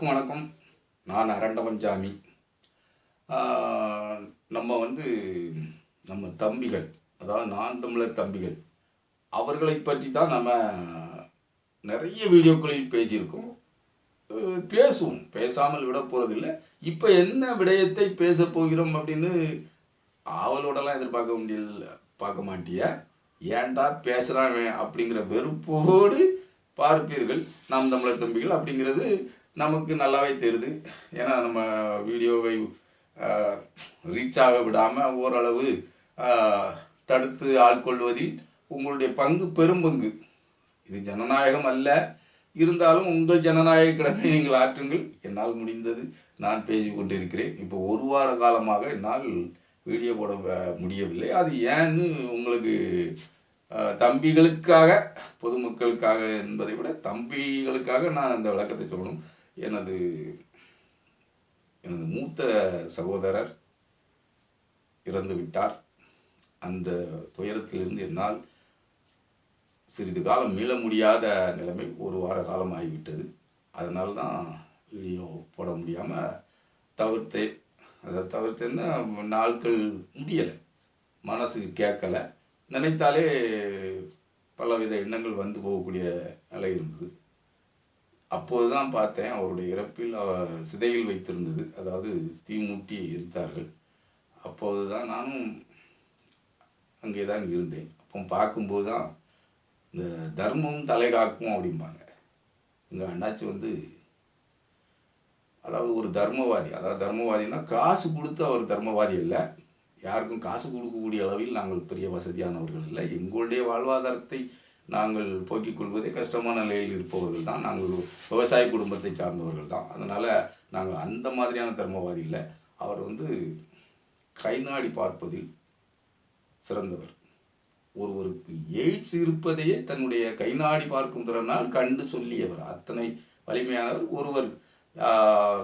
அனைவருக்கும் வணக்கம். நான் அரண்டவன் சாமி. நம்ம நம்ம தம்பிகள், அதாவது நான் தமிழர் தம்பிகள், அவர்களை பற்றி தான் நம்ம நிறைய வீடியோக்களில் பேசியிருக்கோம். பேசுவோம், பேசாமல் விட போகிறதில்லை. இப்போ என்ன விடயத்தை பேச போகிறோம் அப்படின்னு ஆவலோடலாம் பார்க்க மாட்டிய. ஏன்டா பேசுகிறாங்க அப்படிங்கிற வெறுப்போடு பார்ப்பீர்கள் நாம் தமிழர் தம்பிகள். அப்படிங்கிறது நமக்கு நல்லாவே தெரியுது. ஏன்னா நம்ம வீடியோவை ரீச் ஆக விடாமல் ஓரளவு தடுத்து ஆட்கொள்வதில் உங்களுடைய பங்கு பெரும்பங்கு. இது ஜனநாயகம் அல்ல, இருந்தாலும் உங்கள் ஜனநாயக கடமை நீங்கள் ஆற்றுங்கள். என்னால் முடிந்தது நான் பேசி கொண்டிருக்கிறேன். இப்போ ஒரு வார காலமாக என்னால் வீடியோ போட முடியவில்லை. அது ஏன்னு உங்களுக்கு தம்பிகளுக்காக, பொதுமக்களுக்காக என்பதை விட தம்பிகளுக்காக நான் இந்த விளக்கத்தை சொல்லணும். எனது மூத்த சகோதரர் இறந்து விட்டார். அந்த துயரத்திலிருந்து என்னால் சிறிது காலம் மீள முடியாத நிலைமை ஒரு வார காலம் ஆகிவிட்டது. அதனால தான் வீடியோ போட முடியாமல் தவிர்த்தேன். அதை தவிர்த்தேன்னா நாட்கள் முடியலை, மனசு கேட்கலை. நினைத்தாலே பலவித எண்ணங்கள் வந்து போகக்கூடிய நிலை இருந்தது. அப்போது தான் பார்த்தேன் அவருடைய இறப்பில் சிதையில் வைத்திருந்தது, அதாவது தீமூட்டி எரித்தார்கள். அப்போது தான் நானும் அங்கே தான் இருந்தேன். அப்போ பார்க்கும்போது தான் இந்த தர்மம் தலை காக்கும் அப்படிம்பாங்க. எங்கள் அண்ணாச்சி அதாவது ஒரு தர்மவாதி. அதாவது தர்மவாதினா காசு கொடுத்து அவர் தர்மவாதி இல்லை. யாருக்கும் காசு கொடுக்கக்கூடிய அளவில் நாங்கள் பெரிய வசதியானவர்கள் இல்லை. எங்களுடைய வாழ்வாதாரத்தை நாங்கள் போக்கிக் கொள்வதே கஷ்டமான நிலையில் இருப்பவர்கள் தான். நாங்கள் விவசாய குடும்பத்தை சார்ந்தவர்கள் தான். அதனால் நாங்கள் அந்த மாதிரியான தர்மவாதி இல்லை. அவர் கை நாடி பார்ப்பதில் சிறந்தவர். ஒருவருக்கு எய்ட்ஸ் இருப்பதையே தன்னுடைய கை நாடி பார்க்கும் திறனால் கண்டு சொல்லியவர். அத்தனை வலிமையானவர். ஒருவர்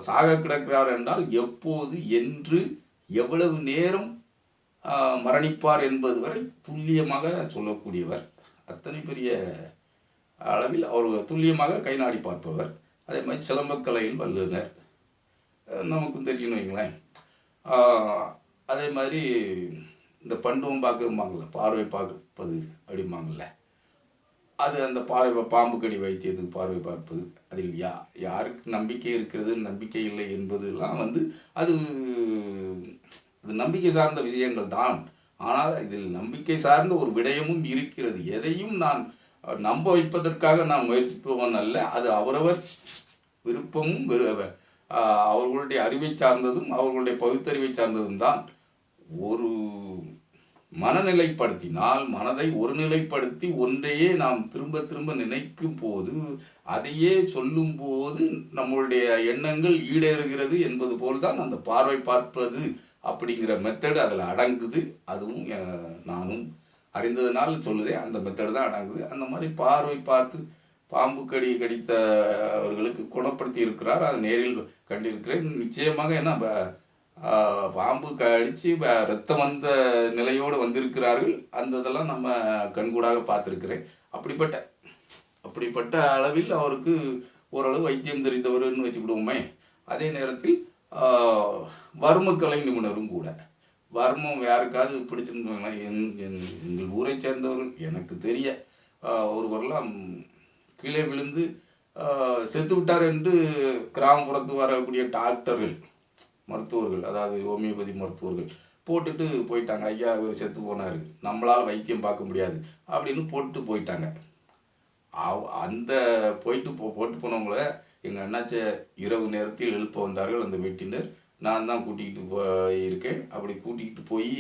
சாக கிடக்கிறார் என்றால் எப்போது, என்று, எவ்வளவு நேரம் மரணிப்பார் என்பது வரை துல்லியமாக சொல்லக்கூடியவர். அத்தனை பெரிய அளவில் அவர் துல்லியமாக கை நாடி பார்ப்பவர். அதே மாதிரி சிலம்பக்கலையில் வல்லுனர், நமக்கும் தெரியணும் வைங்களேன். அதே மாதிரி இந்த பண்டுவம் பார்க்குறோம்பாங்கள்ல, பார்வை பார்ப்பது அப்படிம்பாங்கள்ல, அது அந்த பாம்பு கடி வைத்தியத்துக்கு பார்வை பார்ப்பது. அதில் யாருக்கு நம்பிக்கை இருக்கிறது, நம்பிக்கை இல்லை என்பதெல்லாம் அது நம்பிக்கை சார்ந்த விஷயங்கள் தான். ஆனால் இதில் நம்பிக்கை சார்ந்த ஒரு விடயமும் இருக்கிறது. எதையும் நான் நம்ப வைப்பதற்காக நான் முயற்சிப்பவன் அல்ல. அது அவரவர் விருப்பமும் அவர்களுடைய அறிவை சார்ந்ததும் அவர்களுடைய பகுத்தறிவை சார்ந்ததும் தான். ஒரு மனநிலைப்படுத்தினால், மனதை ஒருநிலைப்படுத்தி ஒன்றையே நாம் திரும்ப திரும்ப நினைக்கும் போது, அதையே சொல்லும் போது நம்மளுடைய எண்ணங்கள் ஈடேறுகிறது என்பது போல்தான் அந்த பார்வை பார்ப்பது அப்படிங்கிற மெத்தடு அதில் அடங்குது. அதுவும் நானும் அறிந்ததுனால சொல்லுதேன், அந்த மெத்தடு தான் அடங்குது. அந்த மாதிரி பார்வை பார்த்து பாம்பு கடித்த அவர்களுக்கு குணப்படுத்தி இருக்கிறார். அதை நேரில் கண்டிருக்கிறேன். நிச்சயமாக என்ன பாம்பு கடித்து ரத்தம் வந்த நிலையோடு வந்திருக்கிறார்கள். அந்த இதெல்லாம் நம்ம கண்கூடாக பார்த்துருக்கிறேன். அப்படிப்பட்ட அளவில் அவருக்கு ஓரளவு வைத்தியம் தெரிந்தவர்னு வச்சுக்கிடுவோமே. அதே நேரத்தில் வர்மக்கலை நிபுணரும் கூட. வர்மம் யாருக்காவது பிடிச்சிருந்தாங்க, எங்கள் ஊரை சேர்ந்தவர்கள் எனக்கு தெரிய ஒருவரெல்லாம் கீழே விழுந்து செத்து விட்டார் என்று கிராமப்புறத்து வரக்கூடிய டாக்டர்கள், மருத்துவர்கள், அதாவது ஹோமியோபதி மருத்துவர்கள் போட்டுட்டு போயிட்டாங்க. ஐயா இவர் செத்து போனார், நம்மளால் வைத்தியம் பார்க்க முடியாது அப்படின்னு போட்டு போயிட்டாங்க. அந்த போட்டு போனவங்கள எங்கள் அண்ணாச்ச இரவு நேரத்தில் எழுப்ப வந்தார்கள் அந்த வீட்டினர். நான் தான் கூட்டிக்கிட்டு போயிருக்கேன். அப்படி கூட்டிக்கிட்டு போய்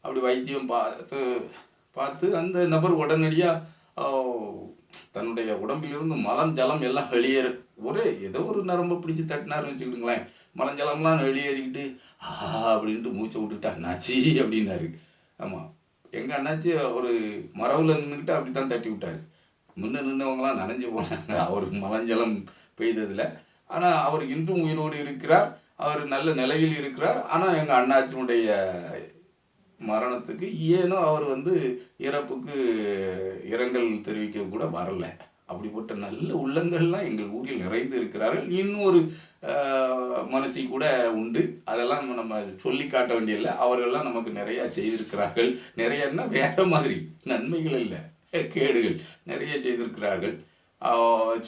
அப்படி வைத்தியம் பார்த்து அந்த நபர் உடனடியாக தன்னுடைய உடம்பிலிருந்து மலம் ஜலம் எல்லாம் வெளியேற, ஏதோ ஒரு நரம்பை பிடிச்சி தட்டினாருன்னு வச்சுக்கிட்டுங்களேன். மலஞ்சலம்லாம் வெளியேறிக்கிட்டு அப்படின்ட்டு மூச்சை விட்டுட்டு அண்ணாச்சி அப்படின்னாரு. ஆமாம், எங்கள் அண்ணாச்சி ஒரு மரவில் நின்றுக்கிட்டு அப்படி தான் தட்டி விட்டார். முன்ன நின்றவங்களாம் நனைஞ்சு போனாங்க அவருக்கு மலஞ்சலம் பெய்ததில். ஆனால் அவர் இன்றும் உயிரோடு இருக்கிறார், அவர் நல்ல நிலையில் இருக்கிறார். ஆனால் எங்கள் அண்ணாச்சினுடைய மரணத்துக்கு ஏனோ அவர் இறப்புக்கு இரங்கல் தெரிவிக்க கூட வரலை. அப்படிப்பட்ட நல்ல உள்ளங்கள்லாம் எங்கள் ஊரில் நிறைந்து இருக்கிறார்கள். இன்னொரு மனசி கூட உண்டு. அதெல்லாம் நம்ம சொல்லி காட்ட வேண்டியதில்லை. அவர்கள்லாம் நமக்கு நிறையா செய்திருக்கிறார்கள். நிறையன்னா வேறு மாதிரி நன்மைகள் இல்லை, கேடுகள் நிறைய செய்திருக்கிறார்கள்.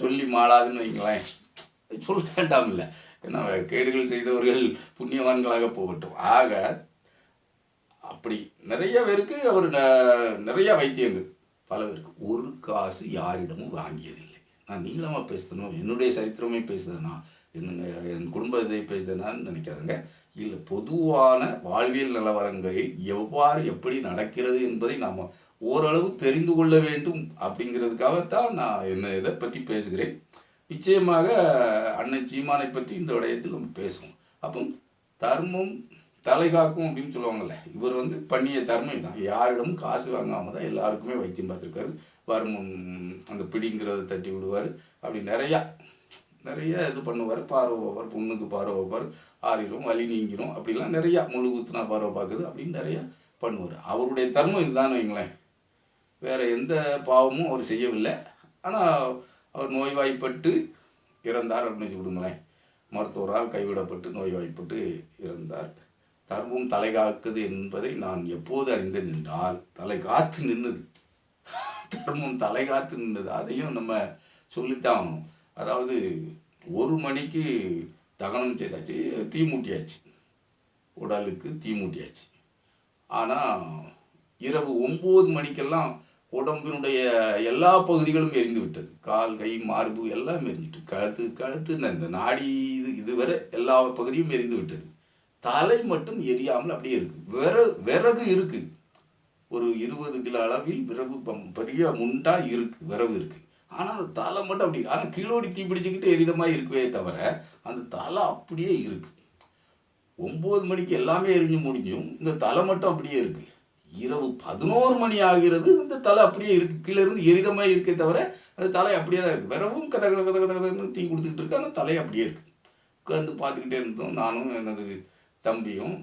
சொல்லி மாளாதுன்னு வைங்களேன், சொல்ல வேண்டாம் இல்லை. ஏன்னா கேடுகள் செய்தவர்கள் புண்ணியவான்களாக போகட்டும். ஆக அப்படி நிறைய பேருக்கு அவர் நிறைய வைத்தியங்கள் பல பேருக்கு ஒரு காசு யாரிடமும் வாங்கியதில்லை. நான் நீளமாக பேசுதனும் என்னுடைய சரித்திரமே பேசுதேனா என் குடும்ப இதை பேசுதேனான்னு நினைக்காதுங்க. இல்லை, பொதுவான வாழ்வியல் நிலவரங்களை எவ்வாறு எப்படி நடக்கிறது என்பதை நாம் ஓரளவு தெரிந்து கொள்ள வேண்டும் அப்படிங்கிறதுக்காகத்தான் நான் என்ன இதை பற்றி பேசுகிறேன். நிச்சயமாக அண்ணன் சீமானை பற்றி இந்த விடயத்தில் நம்ம பேசுவோம். அப்போ தர்மம் தலை காக்கும் அப்படின்னு சொல்லுவாங்கள்ல, இவர் பண்ணிய தர்மம் தான். யாரிடமும் காசு வாங்காமல் தான் எல்லாருக்குமே வைத்தியம் பார்த்துருக்காரு. வருமம் அந்த பிடிங்கிறத தட்டி விடுவார். அப்படி நிறையா இது பண்ணுவார். பார்வை வைப்பார், புண்ணுக்கு பார்வை வைப்பார், ஆறிடும், வலி நீங்கிடும், அப்படிலாம் நிறையா முழு குத்துனா பார்வை பார்க்குது அப்படின்னு நிறையா பண்ணுவார். அவருடைய தர்மம் இதுதான் வைங்களேன். வேறு எந்த பாவமும் அவர் செய்யவில்லை. ஆனால் அவர் நோய்வாய்ப்பட்டு இறந்தார் அப்படின்னு வச்சு விடுங்களேன். மருத்துவரால் கைவிடப்பட்டு நோய்வாய்ப்பட்டு இறந்தார். தர்மம் தலை காக்குது என்பதை நான் எப்போது அறிந்தேன் என்றால், தலை காத்து நின்றுது. தர்மம் தலை காத்து நின்றுது. அதையும் நம்ம சொல்லித்தான் ஆகணும். அதாவது 1 மணிக்கு தகனம் செய்தாச்சு, தீ மூட்டியாச்சு, உடலுக்கு தீ மூட்டியாச்சு. ஆனால் இரவு 9 மணிக்கெல்லாம் உடம்பினுடைய எல்லா பகுதிகளும் எரிந்து விட்டது. கால், கை, மார்பு எல்லாம் எரிஞ்சிட்டு, கழுத்து இந்த நாடி இதுவரை எல்லா பகுதியும் எரிந்து விட்டது. தலை மட்டும் எரியாமல் அப்படியே இருக்குது. விறகு இருக்குது. ஒரு 20 கிலோ அளவில் விறகு பெரிய முண்டா இருக்குது, விறகு இருக்குது. ஆனால் அந்த தலை மட்டும் அப்படி, ஆனால் கிலோடி தீ பிடிச்சிக்கிட்டு எரிதமாக இருக்கவே தவிர அந்த தலை அப்படியே இருக்குது. 9 மணிக்கு எல்லாமே எரிஞ்சு முடிஞ்சும் இந்த தலை மட்டும் அப்படியே இருக்குது. இரவு 11 மணி ஆகிறது, இந்த தலை அப்படியே இருக்குது. கீழே இருந்து எரிதமாக இருக்கே தவிர அந்த தலை அப்படியே தான் இருக்குது. விறகும் கதன்னு தீ கொடுத்துக்கிட்டு இருக்கு, அந்த தலை அப்படியே இருக்குது. உட்காந்து பார்த்துக்கிட்டே இருந்தோம். நானும் எனது தம்பியும்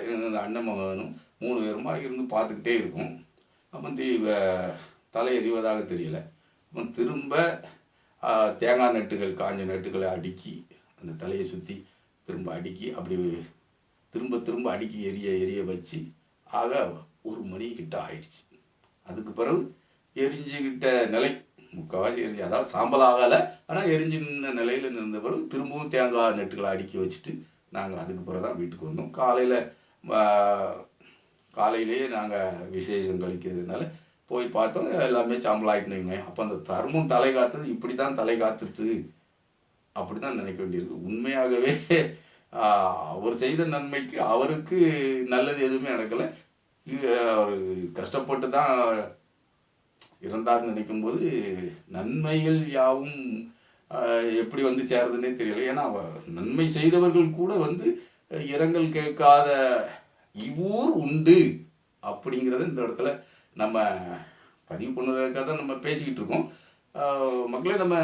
எனது அண்ணன் மகனும் 3 பேருமா இருந்து பார்த்துக்கிட்டே இருக்கும். அப்போ தலை எறிவதாக தெரியலை. அப்போ திரும்ப தேங்காய் நட்டுகள், காஞ்ச நட்டுகளை அடுக்கி அந்த தலையை சுற்றி திரும்ப அடுக்கி அப்படி திரும்ப அடுக்கி எரிய வச்சு, ஆக 1 மணிக்கிட்ட ஆயிடுச்சு. அதுக்கு பிறகு எரிஞ்சுக்கிட்ட நிலை முக்கால்வாசி எரிஞ்சு, அதாவது சாம்பல் ஆகலை, ஆனால் எரிஞ்சு நின்ற நிலையில் இருந்த பிறகு திரும்பவும் தேங்காய் நட்டுகளை அடுக்கி வச்சுட்டு நாங்கள் அதுக்கு பிறகு தான் வீட்டுக்கு வந்தோம். காலையிலேயே நாங்கள் விசேஷம் கழிக்கிறதுனால போய் பார்த்தோம். எல்லாமே சாம்பல் ஆகிட்டுனீங்க. அப்போ அந்த தர்மம் தலை காத்தது இப்படி தான் தலை காத்துட்டு அப்படி தான் நினைக்க வேண்டியிருக்கு. உண்மையாகவே அவர் செய்த நன்மைக்கு அவருக்கு நல்லது எதுவுமே நடக்கலை. அவர் கஷ்டப்பட்டு தான் இறந்தார்னு நினைக்கும்போது நன்மைகள் யாவும் எப்படி சேருதுன்னே தெரியல. ஏன்னா நன்மை செய்தவர்கள் கூட இரங்கல் கேட்காத இவ்வூர் உண்டு அப்படிங்கிறத இந்த இடத்துல நம்ம பதிவு பண்ணுறதுக்காக தான் நம்ம பேசிக்கிட்டு இருக்கோம். மக்களே, நம்ம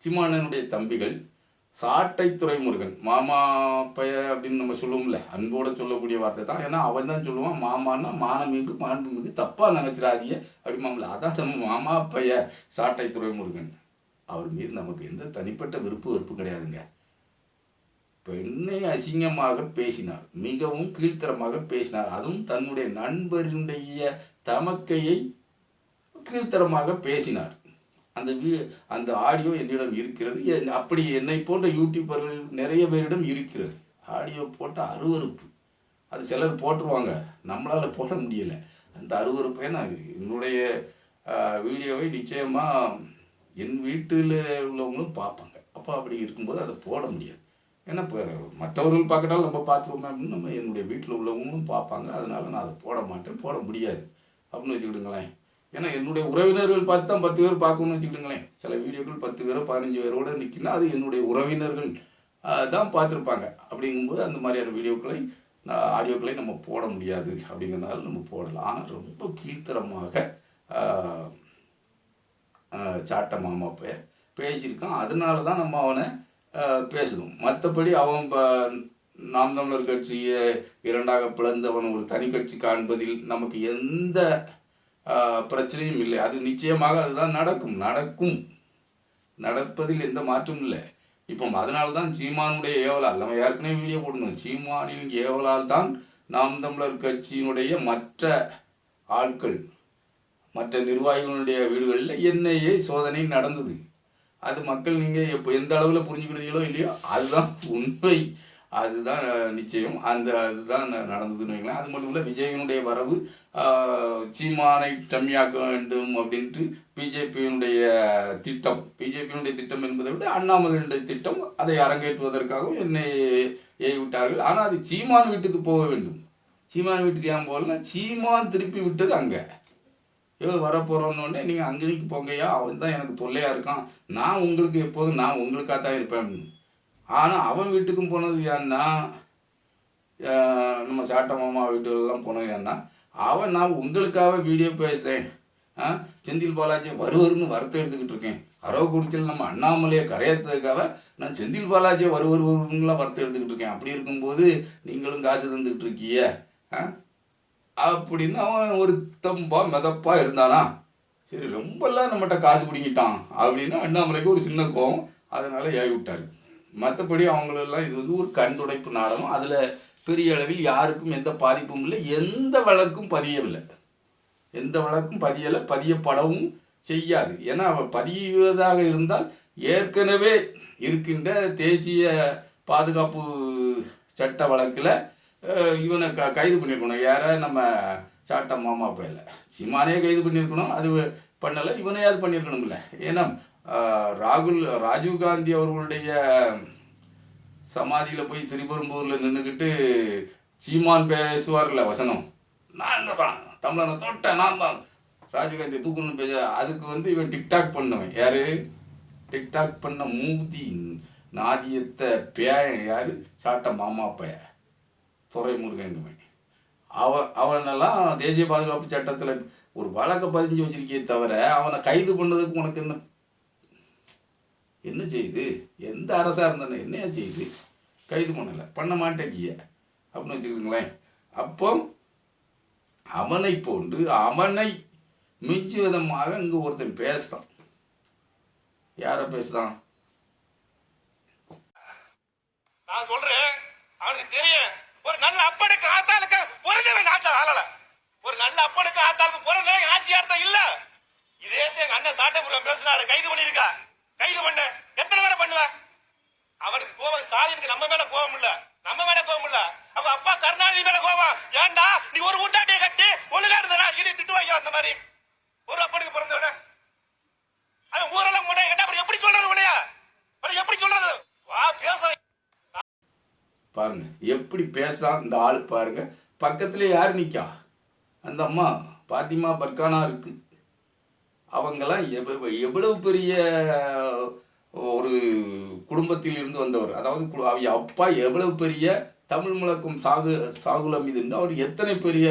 சீமானனுடைய தம்பிகள் சாட்டை துரைமுருகன், மாமா பைய அப்படின்னு நம்ம சொல்லுவோம்ல, அன்போடு சொல்லக்கூடிய வார்த்தை தான். ஏன்னா அவன் தான் சொல்லுவான், மாமான்னா மானமிகு மாண்புமிகு, தப்பாக நினைச்சிடாதீங்க அப்படிமாம்ல. அதான் நம்ம மாமா பைய சாட்டை துரைமுருகன். அவர் மீது நமக்கு எந்த தனிப்பட்ட வெறுப்பு கிடையாதுங்க. பெண்ணை அசிங்கமாக பேசினார், மிகவும் கீழ்த்தரமாக பேசினார். அதுவும் தன்னுடைய நண்பருடைய தமக்கையை கீழ்த்தரமாக பேசினார். அந்த ஆடியோ என்னிடம் இருக்கிறது. அப்படி என்னை போன்ற யூடியூபர்கள் நிறைய பேரிடம் இருக்கிறது. ஆடியோ போட்ட அருவருப்பு, அது சிலர் போட்டுருவாங்க, நம்மளால் போட முடியலை. அந்த அருவருப்பை நான் என்னுடைய வீடியோவை நிச்சயமாக என் வீட்டில் உள்ளவங்களும் பார்ப்பாங்க. அப்போ அப்படி இருக்கும்போது அதை போட முடியாது. ஏன்னா இப்போ மற்றவர்கள் பார்க்கட்டாலும் நம்ம பார்த்துருவோமே அப்படின்னு நம்ம என்னுடைய வீட்டில் உள்ளவங்களும் பார்ப்பாங்க. அதனால் நான் அதை போட மாட்டேன், போட முடியாது அப்படின்னு வச்சுக்கிடுங்களேன். ஏன்னா என்னுடைய உறவினர்கள் பார்த்து தான் 10 பேர் பார்க்கணும்னு வச்சுக்கிடுங்களேன். சில வீடியோக்கள் 10 பேரோ 15 பேரோடு நிற்கினா அது என்னுடைய உறவினர்கள் தான் பார்த்துருப்பாங்க. அப்படிங்கும்போது அந்த மாதிரியான ஆடியோக்களை நம்ம போட முடியாது. அப்படிங்கிறதுனால நம்ம போடலாம். ஆனால் ரொம்ப கீழ்த்தரமாக சாட்டை மாமா பேசியிருக்கான். அதனால தான் நம்ம அவனை பேசணும். மற்றபடி அவன் நாம் தமிழர் கட்சியை 2ஆக பிளந்தவன் ஒரு தனி கட்சி காண்பதில் நமக்கு எந்த பிரச்சனையும் இல்லை. அது நிச்சயமாக அதுதான் நடக்கும் நடப்பதில் எந்த மாற்றமும் இல்லை. இப்போ அதனால தான் சீமானுடைய ஏவலால், நம்ம ஏற்கனவே வீடியோ போடணும், சீமானின் ஏவலால் தான் நாம் தமிழர் கட்சியினுடைய மற்ற ஆட்கள், மற்ற நிர்வாகிகளுடைய வீடுகளில் என்ஐஏ சோதனை நடந்தது. அது மக்கள் நீங்கள் எப்போ எந்த அளவில் புரிஞ்சுக்கிட்டீங்களோ இல்லையோ அதுதான் உண்மை, அதுதான் நிச்சயம். அதுதான் நடந்ததுன்னு வைங்களேன். அது மட்டும் இல்லை, விஜயனுடைய வரவு சீமானை டம்மியாக்க வேண்டும் அப்படின்ட்டு பிஜேபியினுடைய திட்டம் என்பதை விட அண்ணாமலையுடைய திட்டம், அதை அரங்கேற்றுவதற்காகவும் என்னை விட்டார்கள். ஆனால் அது சீமான் வீட்டுக்கு போக வேண்டும். சீமான் வீட்டுக்கு ஏன் போகலன்னா, சீமான் திருப்பி விட்டது அங்கே. வரப்போகிறோன்னொடனே நீங்கள் அங்கேக்கு போங்கய்யா, அவன் தான் எனக்கு தொல்லையாக இருக்கான், நான் உங்களுக்கு எப்போதும் நான் உங்களுக்காக தான் இருப்பேன். ஆனால் அவன் வீட்டுக்கும் போனது ஏன்னா, நம்ம சாட்ட மாமா வீட்டுலலாம் போனது ஏன்னா, அவன் நான் உங்களுக்காக வீடியோ பேசுகிறேன், செந்தில் பாலாஜி வருவருன்னு வருத்தம் எடுத்துக்கிட்டு இருக்கேன், அரவக்குறிச்சியில் நம்ம அண்ணாமலையை கரையத்துக்காக நான் செந்தில் பாலாஜியை வருவருங்களாம் வருத்தம் எடுத்துக்கிட்டு இருக்கேன். அப்படி இருக்கும்போது நீங்களும் காசு தந்துக்கிட்டு இருக்கீங்க அப்படின்னு அவன் ஒரு மெதப்பா இருந்தானா. சரி, ரொம்பலாம் நம்மகிட்ட காசு பிடிங்கிட்டான் அப்படின்னு அண்ணாமலைக்கு ஒரு சின்ன கோவம், அதனால் ஏவி விட்டார். மற்றபடி அவங்களெல்லாம் இது வந்து ஒரு கண் துடைப்பு நாடகம். அதில் பெரிய அளவில் யாருக்கும் எந்த பாதிப்பும் இல்லை, எந்த வழக்கும் பதியலை, பதியப்படவும் செய்யாது. ஏன்னா அவள் பதிவதாக இருந்தால் ஏற்கனவே இருக்கின்ற தேசிய பாதுகாப்பு சட்ட வழக்கில் இவனை கைது பண்ணியிருக்கணும். யாரை? நம்ம சாட்ட மாமா பையில சீமானே கைது பண்ணியிருக்கணும். அது பண்ணலை, இவனையாவது பண்ணியிருக்கணும்ல. ஏன்னா ராஜீவ்காந்தி அவர்களுடைய சமாதியில் போய் ஸ்ரீபெரும்பூரில் நின்றுக்கிட்டு சீமான் பேசுவார்ல வசனம், நான் தான் தமிழனை தொட்டேன், நான் தான் ராஜீவ்காந்தி தூக்கணும்னு பேச, அதுக்கு வந்து இவன் டிக்டாக் பண்ணவன். யார்? டிக்டாக் பண்ண மூதி நாதியத்தை பேயன் யார்? சாட்ட மாமா பைய துரைமுருகன். அவனெல்லாம் தேசிய பாதுகாப்பு சட்டத்தில் ஒரு வழக்கை பதிஞ்சு வச்சிருக்கே தவிர அவனை கைது பண்ணதுக்கு உனக்கு என்ன செய்யுது? எந்த அரசாக இருந்தானே என்னையா செய்யுது? கைது பண்ண மாட்டேங்கிய அப்படின்னு வச்சுக்கிட்டுங்களேன். அப்போ அவனை போன்று அவனை மிஞ்சி விதமாக இங்கே ஒருத்தன் பேசுதான். யாரை பேசுதான்? நான் சொல்றேன், அவனுக்கு தெரியும். ஒரு நல்ல அப்பனுக்கு ஆத்தாளுக்கு பிறந்தவன் நாட்டில் ஆளல. ஒரு நல்ல அப்பனுக்கு ஆத்தாளுக்கு பிறந்தவன் ஆட்சியார்த்தம் இல்ல. இதே எங்க அண்ணன் சாட்டபுரம் பேசினாரு, கைது பண்ணிருக்கா. கைது பண்ண எத்தனை பேரை பண்ணுவ? அவனுக்கு கோபம், ஸ்டாலினுக்கு நம்ம மேல கோபம் இல்ல, அவ அப்பா கருணாநிதி மேல கோபம். ஏன்டா நீ ஒரு ஊட்டாட்டியை கட்டி ஒழுங்கா இருந்தா இனி திட்டுவாங்க. அந்த மாதிரி ஒரு அப்பனுக்கு பிறந்தவன அவன் ஊரெல்லாம் முன்னே கேட்டா எப்படி சொல்றது? உனையா எப்படி சொல்றது? வா பேச பாருங்க எப்படி பேசுதான் இந்த ஆள். பாருங்க பக்கத்துல யார் நிற்கா? அந்த அம்மா பாத்திமா பர்கானா இருக்கு. அவங்கெல்லாம் எவ்வளவு பெரிய ஒரு குடும்பத்தில் இருந்து வந்தவர். அதாவது அவங்க அப்பா எவ்வளவு பெரிய தமிழ் முழக்கம் சாகுல் அமீதுன்னு அவர் எத்தனை பெரிய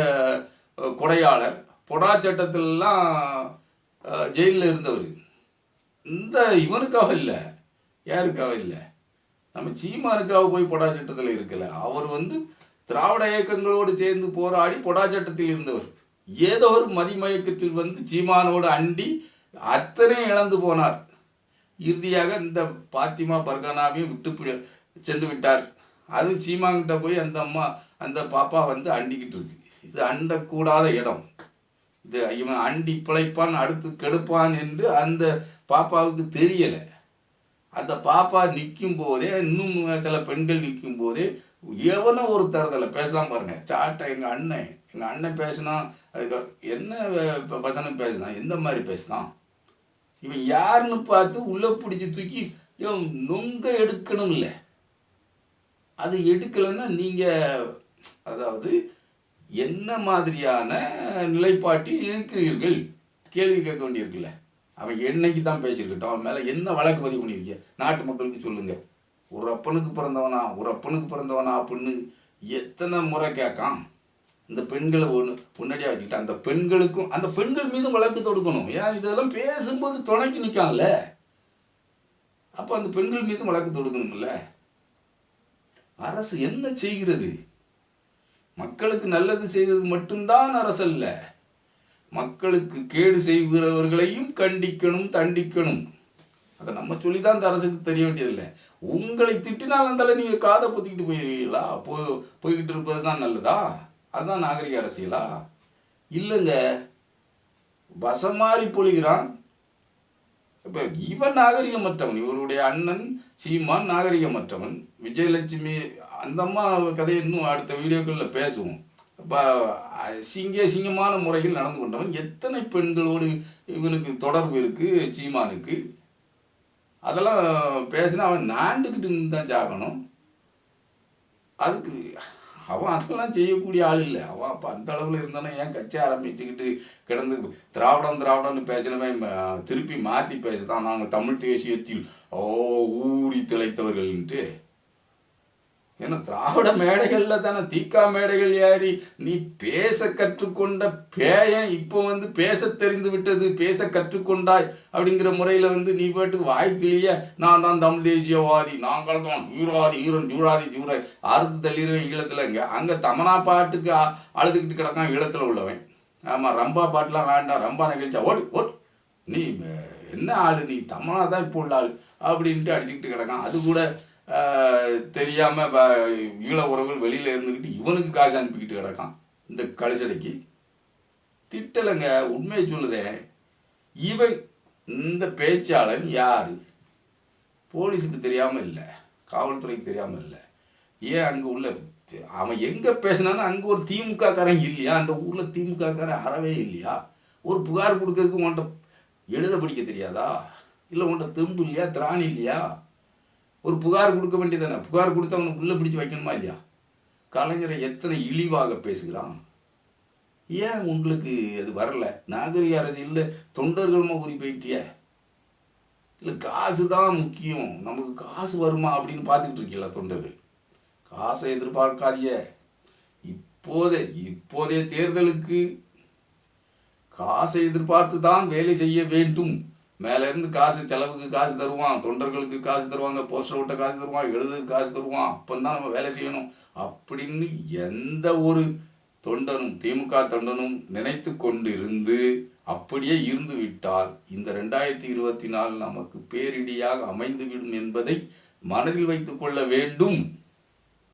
கொடையாளர், பொடா சட்டத்திலலாம் ஜெயிலில் இருந்தவர். இந்த இவனுக்காக இல்லை, யாருக்காக இல்லை, நம்ம சீமானுக்காக போய் பொடா சட்டத்தில் இருக்கல. அவர் வந்து திராவிட இயக்கங்களோடு சேர்ந்து போராடி பொடா சட்டத்தில் இருந்தவர். ஏதோ ஒரு மதிமயக்கத்தில் வந்து சீமானோடு அண்டி அத்தனை இழந்து போனார். இறுதியாக இந்த பாத்திமா பர்கானாவையும் விட்டு சென்று விட்டார். அதுவும் சீமான்கிட்ட போய் அந்த பாப்பா வந்து அண்டிக்கிட்டு இருக்கு. இது அண்டக்கூடாத இடம். இது இவன் அண்டி பிழைப்பான், அடுத்து கெடுப்பான் என்று அந்த பாப்பாவுக்கு தெரியலை. அந்த பாப்பா நிற்கும் போதே, இன்னும் சில பெண்கள் நிற்கும் போதே எவனோ ஒரு தரத்தில் பேசலாம் பாருங்க. சாட்டை எங்கள் அண்ணன் பேசினா அதுக்கு என்ன வசனம் பேசினான், எந்த மாதிரி பேசினான், இவன் யாருன்னு பார்த்து உள்ளே பிடிச்சி தூக்கி இவன் நொங்க எடுக்கணும். இல்லை, அது எடுக்கலைன்னா நீங்கள் அதாவது என்ன மாதிரியான நிலைப்பாட்டில் இருக்கிறீர்கள் கேள்வி கேட்க வேண்டியிருக்குல்ல. அவன் என்னைக்கு தான் பேசியிருக்கட்டும், அவன் மேலே என்ன வழக்கு பதிவு பண்ணியிருக்க நாட்டு மக்களுக்கு சொல்லுங்கள். ஒரு அப்பனுக்கு பிறந்தவனா அப்படின்னு எத்தனை முறை கேட்கான். இந்த பெண்களை முன்னாடியாக வச்சுக்கிட்டு அந்த பெண்கள் மீதும் வழக்கு தொடுக்கணும். ஏன் இதெல்லாம் பேசும்போது துணைக்கு நிற்கான்ல, அப்போ அந்த பெண்கள் மீதும் வழக்கு தொடுக்கணும்ல. அரசு என்ன செய்கிறது? மக்களுக்கு நல்லது செய்வது மட்டும்தான் அரசு அல்ல, மக்களுக்கு கேடு செய்கிறவர்களையும் கண்டிக்கணும், தண்டிக்கணும். அதை நம்ம சொல்லி தான் இந்த அரசுக்கு தெரிய வேண்டியதில்லை. உங்களை திட்டினால் இருந்தாலும் நீங்கள் காதை பொத்திக்கிட்டு போயிருவீங்களா? போய்கிட்டு இருப்பது தான் நல்லதா? அதுதான் நாகரிக அரசியலா? இல்லைங்க, வசமாறி பொழிகிறான். இப்போ இவன் நாகரிகமற்றவன், இவருடைய அண்ணன் சீமான் நாகரிகமற்றவன். விஜயலட்சுமி அந்த அம்மா கதையை இன்னும் அடுத்த வீடியோக்களில் பேசுவோம். இப்போ சிங்கமான முறையில் நடந்து கொண்டவன். எத்தனை பெண்களோடு இவனுக்கு தொடர்பு இருக்குது சீமானுக்கு? அதெல்லாம் பேசினா அவன் நாண்டுக்கிட்டு நின்று தான் சாகணும். அதுக்கு அவன் அதெல்லாம் செய்யக்கூடிய ஆள் இல்லை. அவன் அப்போ அந்த அளவில் இருந்தானே ஏன் கட்சி ஆரம்பிச்சுக்கிட்டு கிடந்து திராவிடம்னு பேசினவன் திருப்பி மாற்றி பேசுதான் நாங்கள் தமிழ் தேசியத்தில் ஊறி திளைத்தவர்கள்ன்ட்டு. ஏன்னா திராவிட மேடைகளில் தானே தீக்கா மேடைகள் ஏறி நீ பேச கற்றுக்கொண்ட பேயன் இப்போ பேச தெரிந்து விட்டது, பேச கற்றுக்கொண்டாய் அப்படிங்கிற முறையில் நீ பாட்டுக்கு வாய்க்கிலேயே நான் தான் தமிழ் தேசியவாதி, நாங்கள் தான் ஈராதி ஈரன் ஜூராதி ஜூராய் அறுத்து தள்ளிடுவேன் ஈழத்தில். அங்கே தமனா பாட்டுக்கு அழுதுகிட்டு கிடக்கான் ஈழத்தில் உள்ளவன். ஆமாம், ரம்பா பாட்டுலாம் வேண்டாம், ரம்பா நிகழ்ச்சா ஓடு நீ என்ன ஆள், நீ தமனா தான் இப்போ உள்ள ஆள் அப்படின்ட்டு அடிச்சுக்கிட்டு கிடக்கான். அது கூட தெரியாமல் ஈழ உறவுகள் வெளியில் இருந்துக்கிட்டு இவனுக்கு காசு அனுப்பிக்கிட்டு கிடக்கான் இந்த கழிச்சடைக்கு. திட்டலைங்க, உண்மையை சொல்லுதேன். இவன் இந்த பேச்சாளன் யார்? போலீஸுக்கு தெரியாமல் இல்லை, காவல்துறைக்கு தெரியாமல் இல்லை. ஏன் அங்கே உள்ள அவன் எங்கே பேசினாலும் அங்கே ஒரு திமுக காரன் இல்லையா? அந்த ஊரில் திமுக காரன் அறவே இல்லையா? ஒரு புகார் கொடுக்கறதுக்கு உன்ட்ட எழுத படிக்க தெரியாதா? இல்லை உன்ட்ட தெம்பு இல்லையா, திராணி இல்லையா? ஒரு புகார் கொடுக்க வேண்டியதானே? புகார் கொடுத்து அவனுக்கு உள்ளே பிடிச்சி வைக்கணுமா இல்லையா? கலைஞரை எத்தனை இழிவாக பேசுகிறான். ஏன் உங்களுக்கு அது வரல? நாகரிக அரசியலில் தொண்டர்களுமா ஊறி போயிட்டிய? இல்லை காசு தான் முக்கியம், நமக்கு காசு வருமா அப்படின்னு பார்த்துக்கிட்டு இருக்கீங்களா தொண்டர்கள்? காசை எதிர்பார்க்காதிய. இப்போதைய தேர்தலுக்கு காசை எதிர்பார்த்து தான் வேலை செய்ய வேண்டும். மேலேருந்து காசு, செலவுக்கு காசு தருவான், தொண்டர்களுக்கு காசு தருவாங்க, போஸ்டர் விட்ட காசு தருவான், எழுதுக்கு காசு தருவான், அப்போந்தான் நம்ம வேலை செய்யணும் அப்படின்னு எந்த ஒரு தொண்டனும், திமுக தொண்டனும் நினைத்து கொண்டு இருந்து அப்படியே இருந்து விட்டால் இந்த 2024 நமக்கு பேரிடியாக அமைந்துவிடும் என்பதை மனதில் வைத்து கொள்ள வேண்டும்.